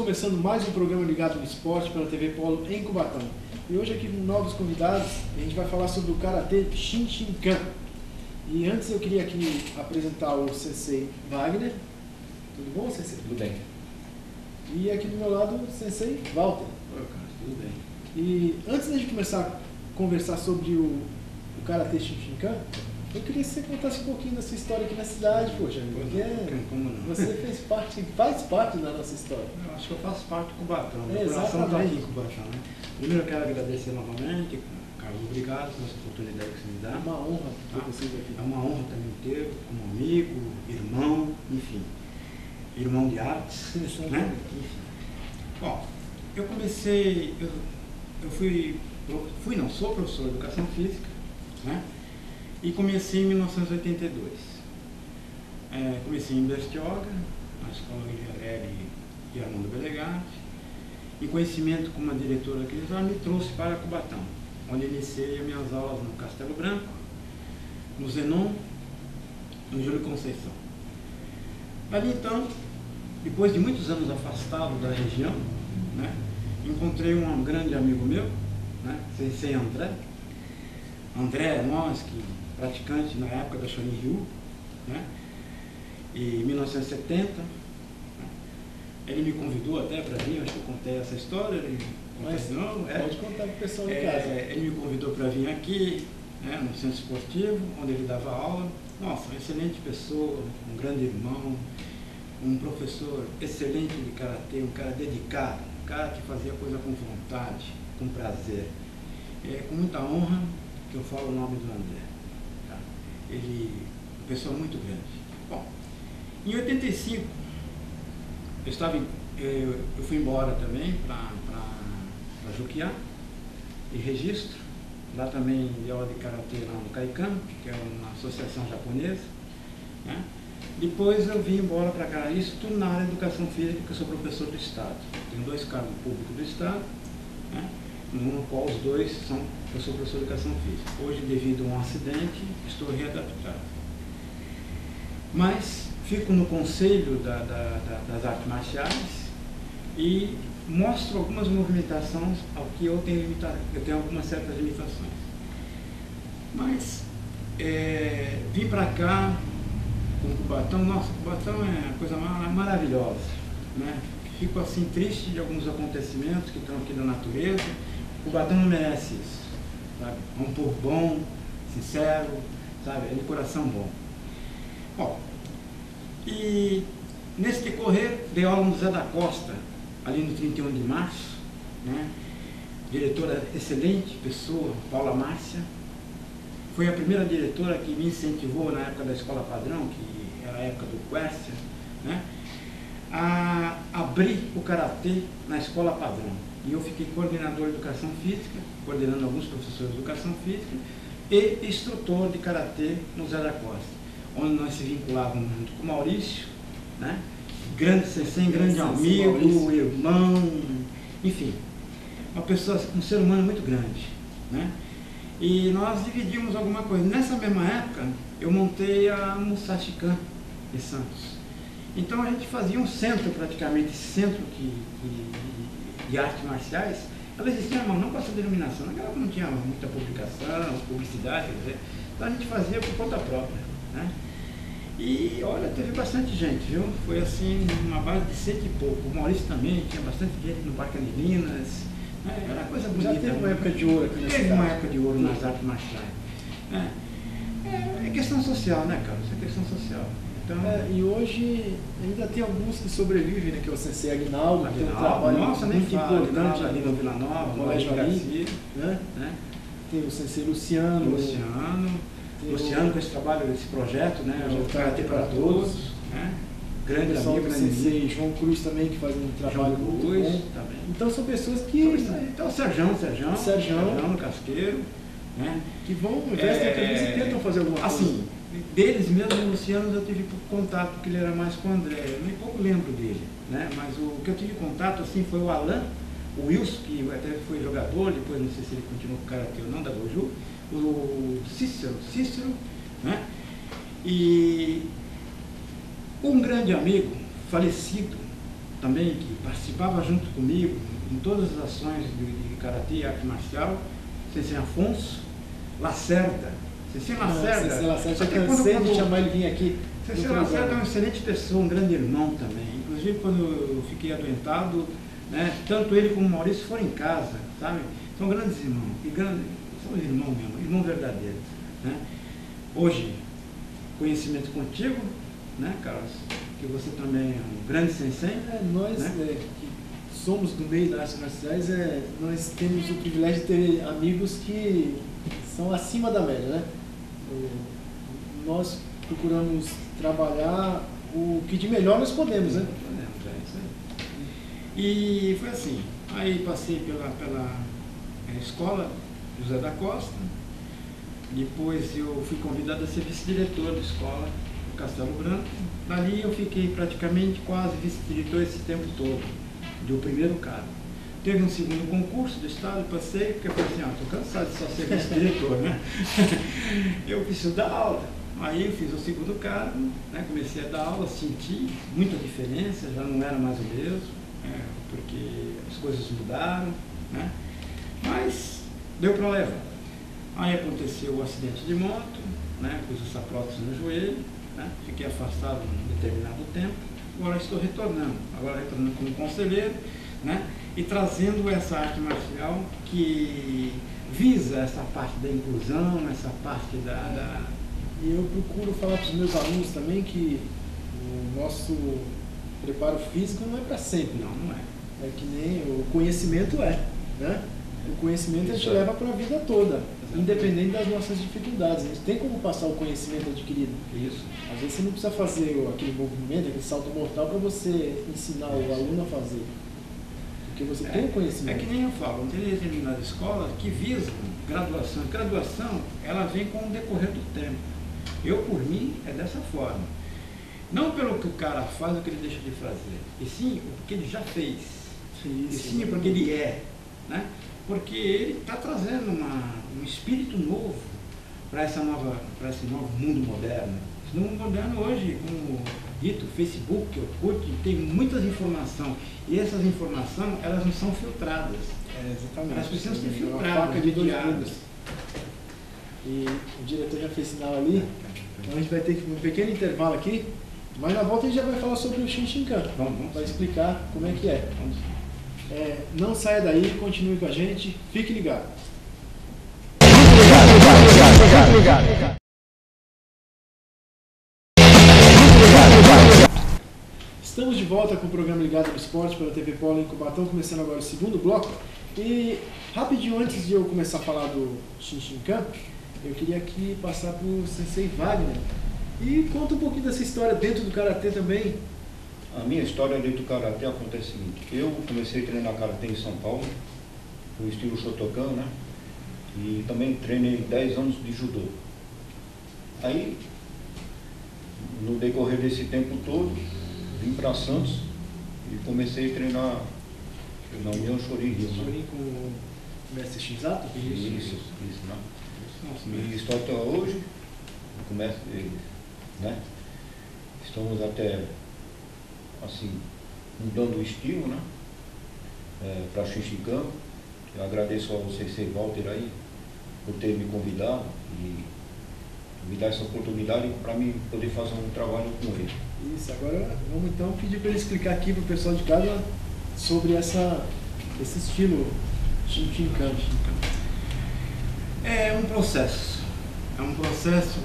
começando mais um programa ligado no esporte pela TV Polo em Cubatão. E hoje aqui com novos convidados, a gente vai falar sobre o Karatê Shinshinkan. E antes eu queria aqui apresentar o Sensei Wagner. Tudo bom, Sensei? Tudo bem. E aqui do meu lado o Sensei Walter. Oi, cara, tudo bem. E antes de a gente começar a conversar sobre o Karatê Shinshinkan, eu queria que você contasse um pouquinho da sua história aqui na cidade, poxa. Porque como não? você faz parte da nossa história. Eu acho que eu faço parte do Cubatão. É, Meu coração está exatamente. aí em Cubatão, né? Primeiro eu quero agradecer novamente, Carlos, obrigado por essa oportunidade que você me dá. É uma honra ter vocês aqui. É uma honra também ter como amigo, irmão, enfim, irmão de artes, né? Enfim. Bom, eu comecei, sou professor de educação física, né? E comecei em 1982. Comecei em Bertioga, na escola Guilherme e Armando Belegatti, e conhecimento com uma diretora que já me trouxe para Cubatão, onde iniciei as minhas aulas no Castelo Branco, no Zenon, no Júlio Conceição. Ali então, depois de muitos anos afastado da região, né, encontrei um grande amigo meu, né, Sensei André Monsky, praticante na época da Shorin Ryu, né, e em 1970, né, ele me convidou até para vir, acho que eu contei essa história, Pode contar para o pessoal de casa. Ele me convidou para vir aqui, né, no centro esportivo, onde ele dava aula. Nossa, uma excelente pessoa, um grande irmão, um professor excelente de karatê, um cara dedicado, um cara que fazia coisa com vontade, com prazer. É com muita honra que eu falo o nome do André. Tá? Ele é uma pessoa muito grande. Bom, em 85, eu fui embora também para Juquiá, e registro. Lá também de aula de karatê lá no Kaikan, que é uma associação japonesa, né? Depois eu vim embora para cá, isso tudo na área de educação física, que eu sou professor do Estado. Tenho 2 cargos públicos do Estado, né? No qual os 2 são, eu sou professor de educação física. Hoje, devido a um acidente, estou readaptado. Mas fico no conselho das artes marciais e mostro algumas movimentações ao que eu tenho algumas certas limitações. Mas vim para cá com Cubatão. Nossa, Cubatão é uma coisa maravilhosa, né? Fico assim triste de alguns acontecimentos que estão aqui na natureza. Cubatão não merece isso, sabe? É um povo bom, sincero, sabe? É de coração bom. Bom, e nesse decorrer dei aula no Zé da Costa, ali no 31 de março, né? Diretora excelente, pessoa, Paula Márcia. Foi a primeira diretora que me incentivou na época da Escola Padrão, que era a época do Quércia, né, a abrir o Karatê na Escola Padrão. E eu fiquei coordenador de Educação Física, coordenando alguns professores de Educação Física, e instrutor de Karatê no Zé da Costa, onde nós se vinculávamos junto com o Maurício, né, grande sensei, grande amigo, Maurício, irmão, enfim, uma pessoa, um ser humano muito grande, né? E nós dividimos alguma coisa. Nessa mesma época, eu montei a Musashikan de Santos. Então a gente fazia um centro, praticamente, centro de artes marciais. Ela existia, mas não com essa denominação. Naquela época não tinha muita publicação, publicidade, quer dizer. Então a gente fazia por conta própria, né? E olha, teve bastante gente, viu? Foi assim, uma base de 100 e pouco. O Maurício também, tinha bastante gente no Parque de Minas. Era coisa bonita. Já teve uma época de ouro aqui na cidade. Teve uma época de ouro nas artes marciais. É questão social, né, Carlos? É questão social. Então, e hoje ainda tem alguns que sobrevivem, né? Que é o Sensei Aguinaldo, que tem um trabalho muito importante ali no Vila Nova, no Colégio Garcia, né? Tem o Sensei Luciano, com esse trabalho, esse projeto, né? O Karatê para Todos, né? Grande amigo, né? Sensei João Cruz também, que faz um trabalho muito bom. Também. Então são pessoas que... Então o Serjão Casqueiro, né? Que vão, investem a camisa e tentam fazer alguma coisa. Assim, deles mesmo, o Luciano, eu tive contato, porque ele era mais com o André. Eu nem pouco lembro dele, né? Mas o que eu tive contato, assim, foi o Alan, o Wilson, que até foi jogador, depois não sei se ele continuou com o Karatê ou não, da Goju, o Cícero, né? E um grande amigo, falecido, também, que participava junto comigo em todas as ações de karatê e arte marcial, Sensei Afonso Lacerda. Sensei Lacerda. Sensei Lacerda, já cansei de chamar ele vir aqui. Sensei Lacerda é uma excelente pessoa, um grande irmão também. Inclusive, quando eu fiquei adoentado, né, tanto ele como o Maurício foram em casa, sabe? São grandes irmãos, são irmãos mesmo, irmãos verdadeiros. Né? Hoje, conhecimento contigo, né, Carlos? Que você também é um grande sensei. Nós, né? Que somos do meio das artes marciais, nós temos o privilégio de ter amigos que são acima da média, né? Nós procuramos trabalhar o que de melhor nós podemos, né? É isso aí. E foi assim, aí passei pela escola José da Costa, depois eu fui convidado a ser vice-diretor da escola do Castelo Branco. Dali eu fiquei praticamente quase vice-diretor esse tempo todo, do primeiro cargo. Teve um segundo concurso do estado, passei, porque eu falei assim, estou cansado de só ser vice-diretor, né? Eu preciso dar aula. Aí eu fiz o segundo cargo, né? Comecei a dar aula, senti muita diferença, já não era mais o mesmo, porque as coisas mudaram, né? Mas deu para levar. Aí aconteceu o acidente de moto, né? Pus essa prótese no joelho, né? Fiquei afastado um determinado tempo, agora estou retornando como conselheiro, né? E trazendo essa arte marcial que visa essa parte da inclusão, essa parte da... E eu procuro falar para os meus alunos também que o nosso preparo físico não é para sempre. Não é. É que nem o conhecimento né? O conhecimento a gente leva para a vida toda, independente das nossas dificuldades. A gente tem como passar o conhecimento adquirido. Isso. Às vezes você não precisa fazer aquele movimento, aquele salto mortal para você ensinar o aluno a fazer. Porque você tem o conhecimento. É que nem eu falo, tem determinadas escolas que visam graduação. Graduação, ela vem com o decorrer do tempo. Eu, por mim, é dessa forma. Não pelo que o cara faz ou que ele deixa de fazer, e sim porque ele já fez. E sim porque ele é. Né? Porque ele está trazendo um espírito novo para esse novo mundo moderno. Esse mundo moderno hoje, como dito, Facebook, Orkut, tem muitas informações. E essas informações, elas não são filtradas. Exatamente. Elas precisam ser filtradas, mediadas. E o diretor já fez sinal ali, então a gente vai ter um pequeno intervalo aqui, mas na volta a gente já vai falar sobre o Shinshinkan. Vai explicar como é que é. Não saia daí, continue com a gente, fique ligado. Estamos de volta com o programa Ligado no Esporte pela TV Polo em Cubatão, começando agora o segundo bloco. E rapidinho antes de eu começar a falar do Shinshinkan, eu queria aqui passar para o Sensei Wagner. E conta um pouquinho dessa história dentro do Karatê também. A minha história dentro do Karatê acontece o seguinte: eu comecei a treinar Karatê em São Paulo, no estilo Shotokan, né? E também treinei 10 anos de Judô. Aí, no decorrer desse tempo todo, vim para Santos e comecei a treinar na União Chorin Rio. Chorin com o mestre Shinzato? Isso, né? E estou até hoje, né? Estamos até assim, mudando o estilo, né? Para Shinshinkan. Eu agradeço ao Sensei Walter aí por ter me convidado e me dar essa oportunidade para mim poder fazer um trabalho com ele. Isso, agora vamos então pedir para ele explicar aqui para o pessoal de casa sobre esse estilo Shinshinkan. É um processo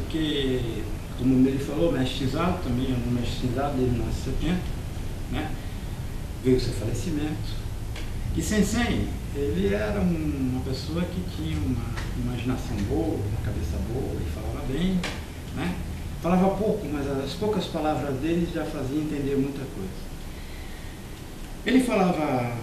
que, como ele falou, o mestre Shinzato, também é um mestre Shinzato desde 1970, né? Veio o seu falecimento. E Sensei, ele era uma pessoa que tinha uma imaginação boa, uma cabeça boa, ele falava bem, né? Falava pouco, mas as poucas palavras dele já faziam entender muita coisa. Ele falava,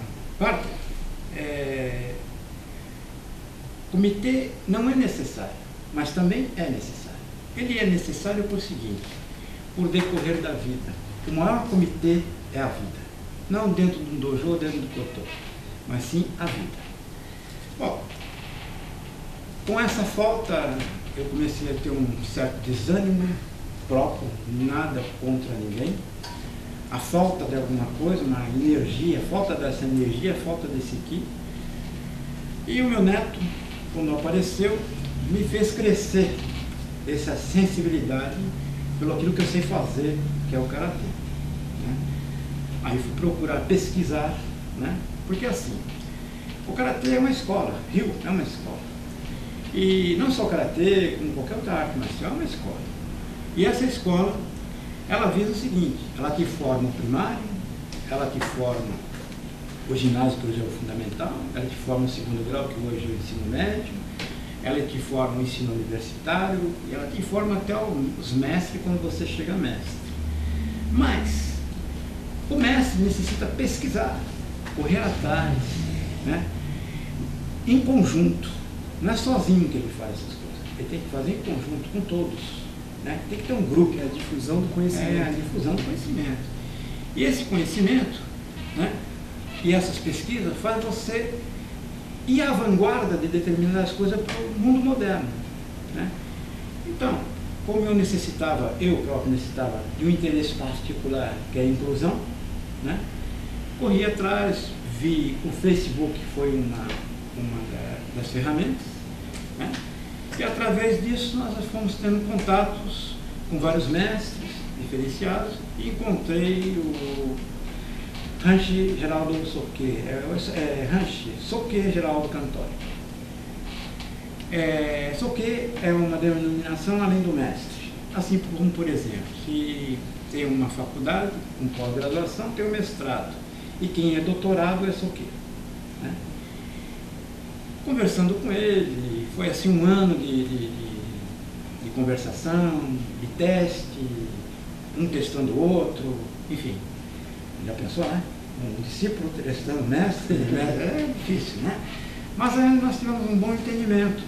comitê não é necessário, mas também é necessário. Ele é necessário por seguinte, por decorrer da vida. O maior comitê é a vida. Não dentro de um dojo ou dentro do kotô, mas sim a vida. Bom, com essa falta, eu comecei a ter um certo desânimo próprio, nada contra ninguém, a falta de alguma coisa, uma energia, a falta dessa energia, a falta desse ki. E o meu neto, quando apareceu, me fez crescer essa sensibilidade pelo aquilo que eu sei fazer, que é o karatê. Né? Aí fui procurar pesquisar, né? Porque assim, o karatê é uma escola, Ryu é uma escola. E não só o karatê, como qualquer outra arte marcial, é uma escola. E essa escola, ela visa o seguinte: ela te forma o primário, ela te forma o ginásio, que hoje é o fundamental, ela te forma o segundo grau, que hoje é o ensino médio, ela te forma o ensino universitário, e ela te forma até os mestres quando você chega a mestre. Mas o mestre necessita pesquisar, correr atrás, né? Em conjunto. Não é sozinho que ele faz essas coisas, ele tem que fazer em conjunto com todos, né? Tem que ter um grupo. É a difusão do conhecimento. É a difusão do conhecimento. E esse conhecimento, né, e essas pesquisas fazem você ir à vanguarda de determinadas coisas para o mundo moderno, né? Então, como eu próprio necessitava de um interesse particular, que é a inclusão, né, corri atrás, vi o Facebook, que foi uma das ferramentas, né, e através disso nós fomos tendo contatos com vários mestres diferenciados e encontrei o Ranchi Geraldo Soke, Ranchi Soke Geraldo Cantori. Soke é uma denominação além do mestre, assim como, por exemplo, se tem uma faculdade com pós-graduação, tem o mestrado, e quem é doutorado é Soke, né? Conversando com ele, foi assim um ano de conversação, de teste, um testando o outro, enfim. Já pensou, né? Um discípulo testando o mestre, é difícil, né? Mas aí nós tivemos um bom entendimento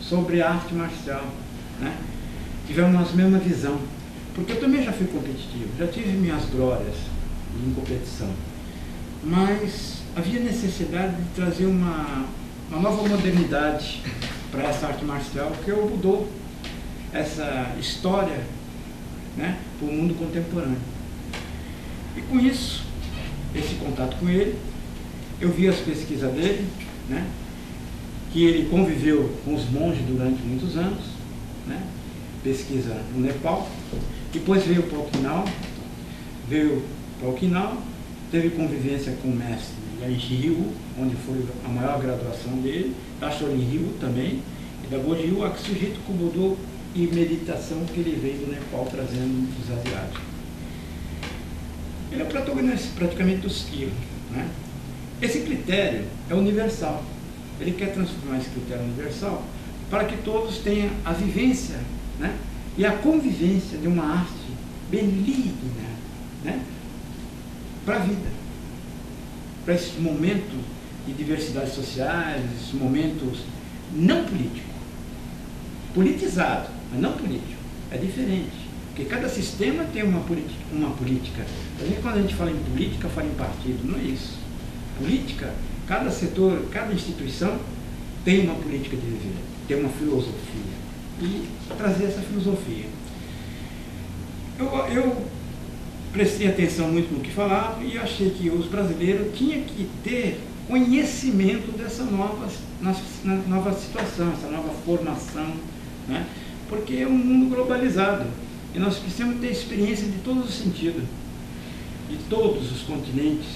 sobre a arte marcial, né? Tivemos a mesma visão, porque eu também já fui competitivo, já tive minhas glórias em competição, mas havia necessidade de trazer uma nova modernidade para essa arte marcial, que mudou essa história, né, para o mundo contemporâneo. E com isso, esse contato com ele, eu vi as pesquisas dele, né, que ele conviveu com os monges durante muitos anos, né, pesquisa no Nepal, depois veio para o Okinawa, teve convivência com o mestre em Ryu, onde foi a maior graduação dele, da Shorin Ryu também, e da Goju Ryu, Akshujito, Kobudo e meditação, que ele veio do Nepal trazendo dos asiáticos. Ele é o protagonista praticamente dos Ki, né? Esse critério é universal. Ele quer transformar esse critério universal para que todos tenham a vivência, né, e a convivência de uma arte benigna, né, para a vida, para esses momentos de diversidades sociais, esses momentos não políticos, politizado, mas não político, é diferente, porque cada sistema tem uma política. Quando a gente fala em política, fala em partido, não é isso. Política, cada setor, cada instituição tem uma política de viver, tem uma filosofia, e trazer essa filosofia. Eu prestei atenção muito no que falava e achei que os brasileiros tinham que ter conhecimento dessa nova situação, essa nova formação, né? Porque é um mundo globalizado e nós precisamos ter experiência de todos os sentidos, de todos os continentes,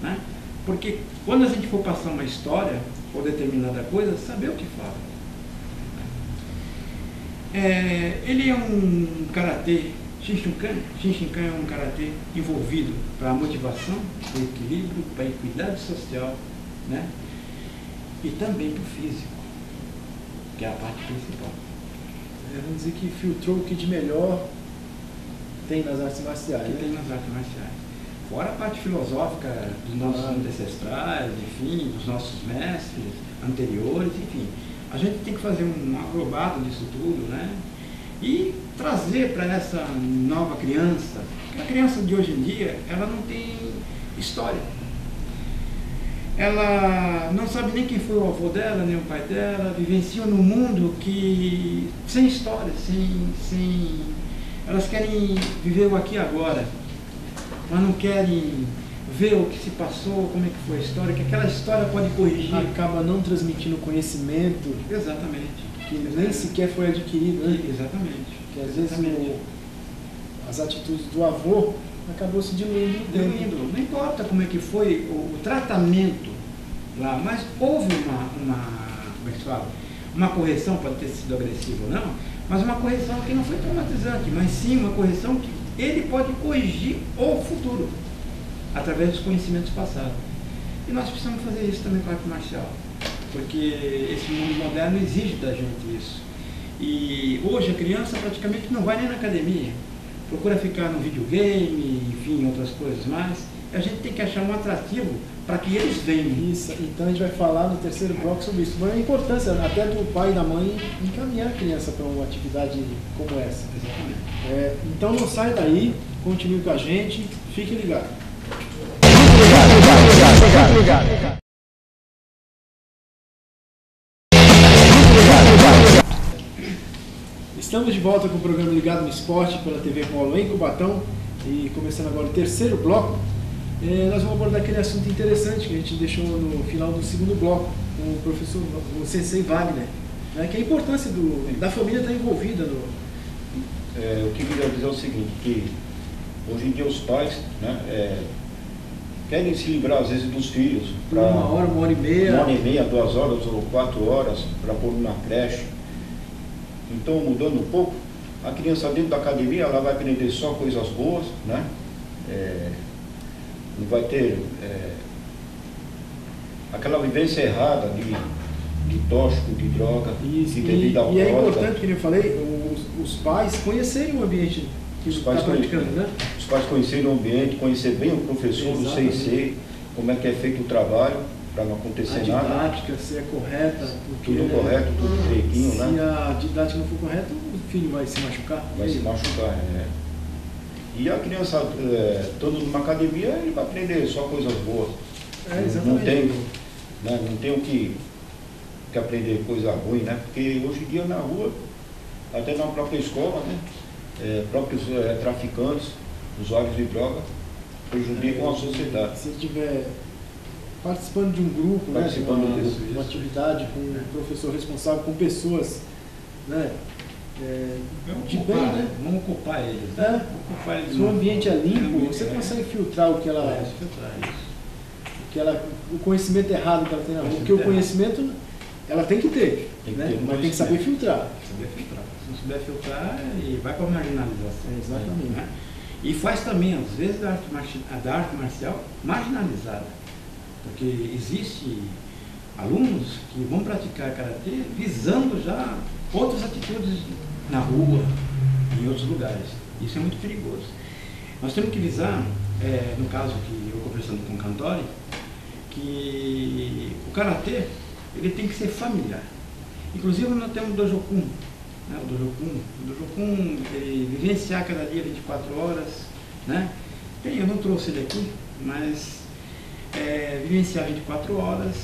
né? Porque quando a gente for passar uma história ou determinada coisa, saber o que fala. Ele é um karatê, Shinshinkan é um karatê envolvido para a motivação, para o equilíbrio, para a equidade social, né? E também para o físico, que é a parte principal. Vamos dizer que filtrou o que de melhor tem nas artes marciais. Tem nas artes marciais. Fora a parte filosófica dos nossos ancestrais, enfim, dos nossos mestres anteriores, enfim. A gente tem que fazer um agrobado disso tudo, né? E trazer para essa nova criança, porque a criança de hoje em dia, ela não tem história. Ela não sabe nem quem foi o avô dela, nem o pai dela, vivenciam num mundo que sem história, sem elas querem viver o aqui e agora. mas não querem ver o que se passou, como é que foi a história, que aquela história pode corrigir. Acaba não transmitindo conhecimento. Exatamente. Que nem sequer foi adquirido, né? Exatamente. Que às vezes as atitudes do avô acabou se diluindo. Não importa como é que foi o tratamento lá, mas houve como é que se fala? Uma correção, pode ter sido agressiva ou não, mas uma correção que não foi traumatizante, mas sim uma correção que ele pode corrigir o futuro, através dos conhecimentos passados. E nós precisamos fazer isso também com a arte marcial, porque esse mundo moderno exige da gente isso. E hoje a criança praticamente não vai nem na academia, procura ficar no videogame, enfim, outras coisas mais. A gente tem que achar um atrativo para que eles venham. Isso, então a gente vai falar no terceiro bloco sobre isso. Mas a importância até do pai e da mãe encaminhar a criança para uma atividade como essa. Exatamente. Então não sai daí, continue com a gente, fique ligado. Fique ligado. Estamos de volta com o programa Ligado no Esporte pela TV Polo em Cubatão e começando agora o terceiro bloco, nós vamos abordar aquele assunto interessante que a gente deixou no final do segundo bloco com o professor, o Sensei Wagner, né, que é a importância da família estar envolvida no... Eu queria dizer o seguinte, que hoje em dia os pais, né, querem se livrar às vezes dos filhos para uma hora e meia, 2 horas ou 4 horas para pôr na creche. Então, mudando um pouco, a criança dentro da academia ela vai aprender só coisas boas, né? Não vai ter aquela vivência errada de tóxico, de droga, de bebida alcoólica. E é importante, como eu falei, os pais conhecerem o ambiente que está praticando, né? Os pais conhecerem o ambiente, conhecer bem o professor, o sensei, como é que é feito o trabalho, para não acontecer nada. A didática, se é correta. Tudo correto, tudo direitinho, né? Se a didática não for correta, o filho vai se machucar. Vai se machucar, E a criança, todo numa academia, ele vai aprender só coisas boas. Exatamente. Não tem o que aprender coisa ruim, né? Porque hoje em dia na rua, até na própria escola, né? Próprios traficantes, usuários de droga, prejudicam a sociedade. Se estiver participando de um grupo, uma atividade com um professor responsável, com pessoas, né? Vamos ocupar eles. Né? Se o ambiente é limpo, você consegue filtrar o que ela... o conhecimento errado que ela tem na rua. Porque o conhecimento ela tem que ter, mas tem que saber filtrar. Se não souber filtrar, vai para a marginalização. Exatamente. Né? E faz também, às vezes, da arte marcial marginalizada. Porque existe alunos que vão praticar karatê visando já outras atitudes na rua, em outros lugares. Isso é muito perigoso. Nós temos que visar, no caso que eu conversando com o Cantori, que o karatê ele tem que ser familiar. Inclusive nós temos o Dojokun, né? O Dojokun, ele vivenciar cada dia 24 horas, né? Eu não trouxe ele aqui, mas vivenciar 24 horas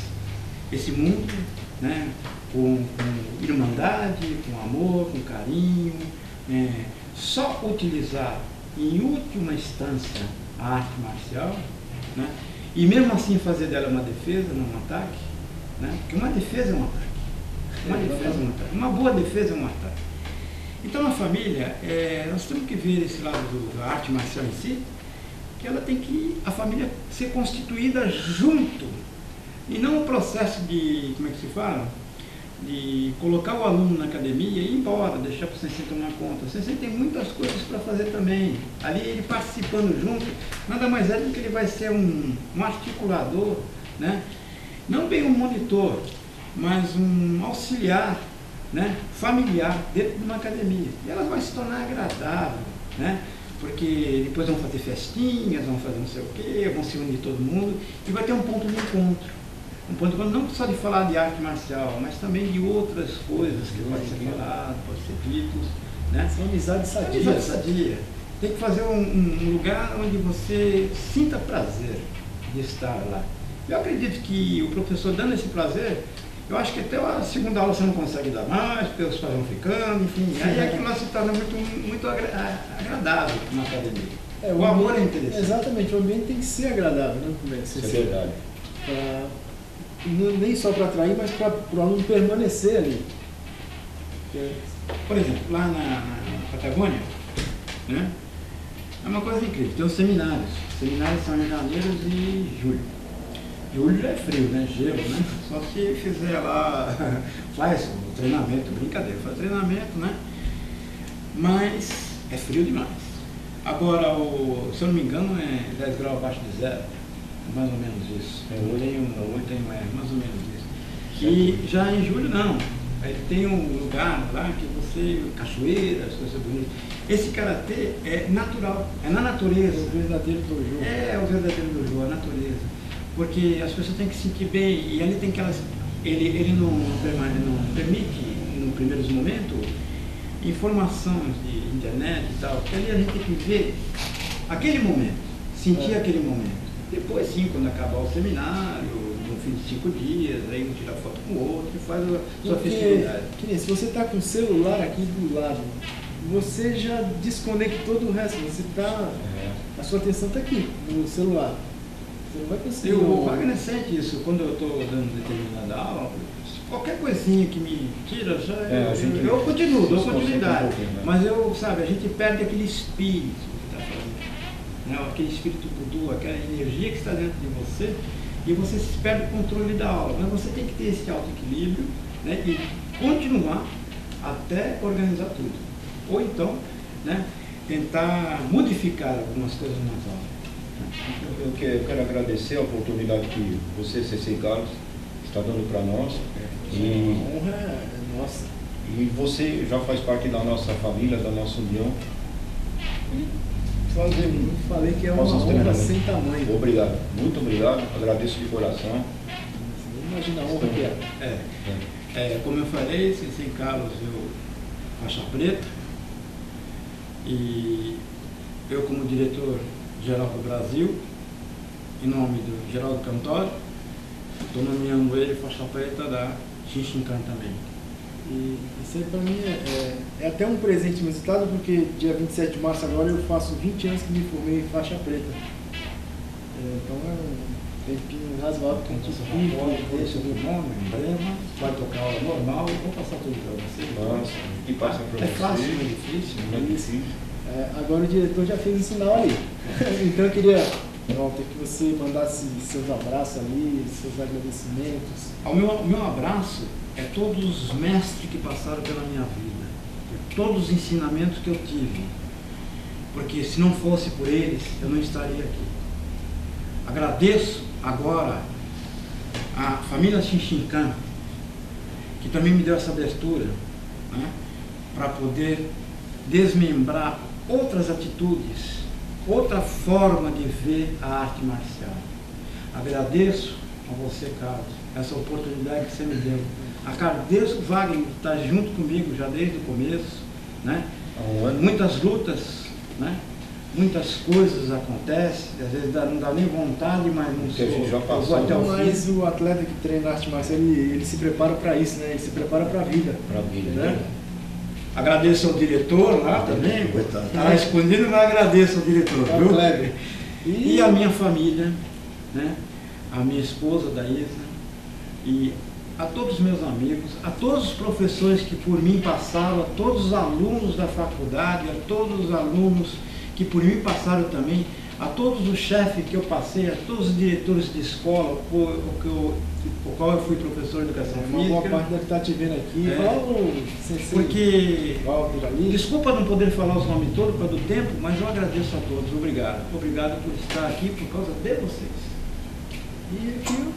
esse mundo, né? Com irmandade, com amor, com carinho, só utilizar em última instância a arte marcial, né? E mesmo assim fazer dela uma defesa, não um ataque, né? Porque uma defesa é um ataque, uma boa defesa é um ataque. Então na família, nós temos que ver esse lado da arte marcial em si, que ela tem que, a família ser constituída junto, e não o processo de, como é que se fala? De colocar o aluno na academia e ir embora, deixar para o sensei tomar conta. O sensei tem muitas coisas para fazer também. Ali ele participando junto, nada mais é do que ele vai ser um articulador, né? Não bem um monitor, mas um auxiliar, né? Familiar dentro de uma academia. E ela vai se tornar agradável, né? Porque depois vão fazer festinhas, vão fazer não sei o quê, vão se unir todo mundo e vai ter um ponto de encontro. Um ponto de encontro não só de falar de arte marcial, mas também de outras coisas que pode ser falado, pode ser ditos, né? São amizades sadias. Amizade sadia. Tem que fazer um lugar onde você sinta prazer de estar lá. Eu acredito que o professor dando esse prazer, Eu acho que até a segunda aula você não consegue dar mais, porque os pais vão ficando, enfim. Aí aquilo lá se torna muito agradável na academia. O amor é interessante. Exatamente, o ambiente tem que ser agradável, né? Isso é verdade. Nem só para atrair, mas para o aluno permanecer ali. Por exemplo, lá na Patagônia, né, é uma coisa incrível, tem os seminários. Os seminários são em janeiro e julho. Julho já é frio, né? Gelo, né? Só se fizer lá, faz o treinamento, brincadeira, faz treinamento, né? Mas é frio demais. Agora, se eu não me engano, é 10 graus abaixo de zero, mais ou menos isso. Tem mais ou menos isso. E já em julho não. Aí tem um lugar lá que você, cachoeiras, coisas bonitas. Esse karatê é natural, é na natureza. É o verdadeiro dojo. É o verdadeiro dojo, a natureza. Porque as pessoas têm que se sentir bem, e ali tem aquelas. Ele não permite, no primeiros momentos, informações de internet e tal, porque ali a gente tem que ver aquele momento, sentir aquele momento. Depois sim, quando acabar o seminário, no fim de 5 dias, aí um tira foto com o outro e faz a sua festividade. Que nem, se você está com o celular aqui do lado, você já desconectou do resto, você está. A sua atenção está aqui, no celular. Você não vai conseguir. O Wagner sente isso, quando eu estou dando determinada aula, qualquer coisinha que me tira, eu continuo, dou continuidade. Mas a gente perde aquele espírito que está fazendo. Né? Aquele espírito voodoo, aquela energia que está dentro de você, e você se perde o controle da aula. Mas você tem que ter esse auto-equilíbrio, né? E continuar até organizar tudo. Ou então, né, tentar modificar algumas coisas nas aulas. Eu quero agradecer a oportunidade que você, C.C. Carlos, está dando para nós. A honra é nossa. E você já faz parte da nossa família, da nossa união. Falei que é uma honra sem tamanho. Obrigado, muito obrigado, agradeço de coração. Imagina a honra que é. Como eu falei, C.C. Carlos, faixa preta, e eu como diretor-geral do Brasil, em nome do Geraldo Cantório, estou nomeando ele faixa preta da Shishinkan também. E isso aí para mim é até um presente inusitado, porque dia 27 de março agora eu faço 20 anos que me formei em faixa preta. Então é um tempinho razoável que a gente deixa o nome, emblema, vai tocar aula normal, eu vou passar tudo para você. Nossa, e passa para você. É fácil, não é difícil. Não é difícil. Agora o diretor já fez o sinal ali. Então eu queria, Walter, que você mandasse seus abraços ali, seus agradecimentos. O meu abraço é todos os mestres que passaram pela minha vida, todos os ensinamentos que eu tive, porque se não fosse por eles, eu não estaria aqui. Agradeço agora a família Shishinkan, que também me deu essa abertura, né, para poder desmembrar outras atitudes, outra forma de ver a arte marcial. Agradeço a você, Carlos, essa oportunidade que você me deu. Agradeço o Wagner, que está junto comigo já desde o começo, né? Muitas lutas, né? Muitas coisas acontecem, às vezes não dá nem vontade, mas não sou. A gente já passou. Mas o atleta que treina arte marcial, ele se prepara para isso, né? Ele se prepara para a vida. Para a vida, né? Agradeço ao diretor lá também, está escondido, mas agradeço ao diretor, viu? E a minha família, né? A minha esposa, Daísa, e a todos os meus amigos, a todos os professores que por mim passaram, a todos os alunos da faculdade, a todos os alunos que por mim passaram também, a todos os chefes que eu passei, a todos os diretores de escola, por qual eu fui professor de educação física. Uma boa parte deve estar te vendo aqui. Porque, desculpa não poder falar os nomes todos por causa do tempo, mas eu agradeço a todos. Obrigado. Obrigado por estar aqui por causa de vocês. E aqui,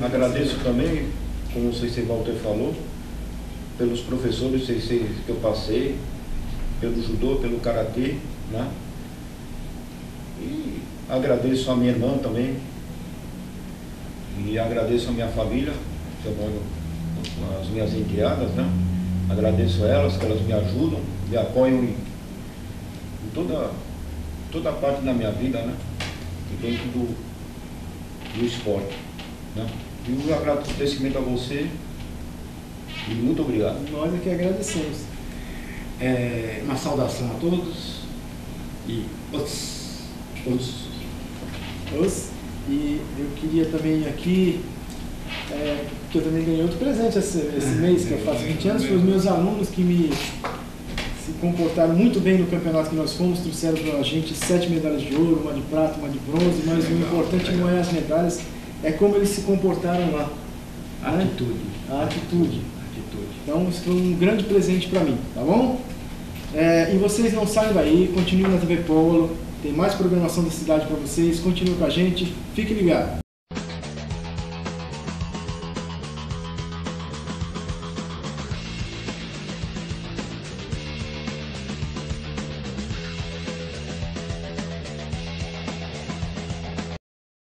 agradeço também, como o C.C. Walter falou, pelos professores que eu passei, pelo judô, pelo karatê, né? E agradeço a minha irmã também, e agradeço a minha família, que eu moro com as minhas enteadas, né? Agradeço a elas, que elas me ajudam, me apoiam em toda a parte da minha vida, né? E dentro do esporte, né? E um agradecimento a você e muito obrigado. Nós é que agradecemos. Uma saudação a todos e E eu queria também aqui, que eu também ganhei outro presente esse mês, que eu faço 20 anos, foi os meus alunos que se comportaram muito bem no campeonato que nós fomos, trouxeram para a gente 7 medalhas de ouro, uma de prata, uma de bronze, mas o importante não é as medalhas, é como eles se comportaram lá. A atitude. A atitude. Então isso foi um grande presente para mim, tá bom? E vocês não saiam daí, continuem na TV Polo, tem mais programação da cidade para vocês, continuem com a gente, fiquem ligados.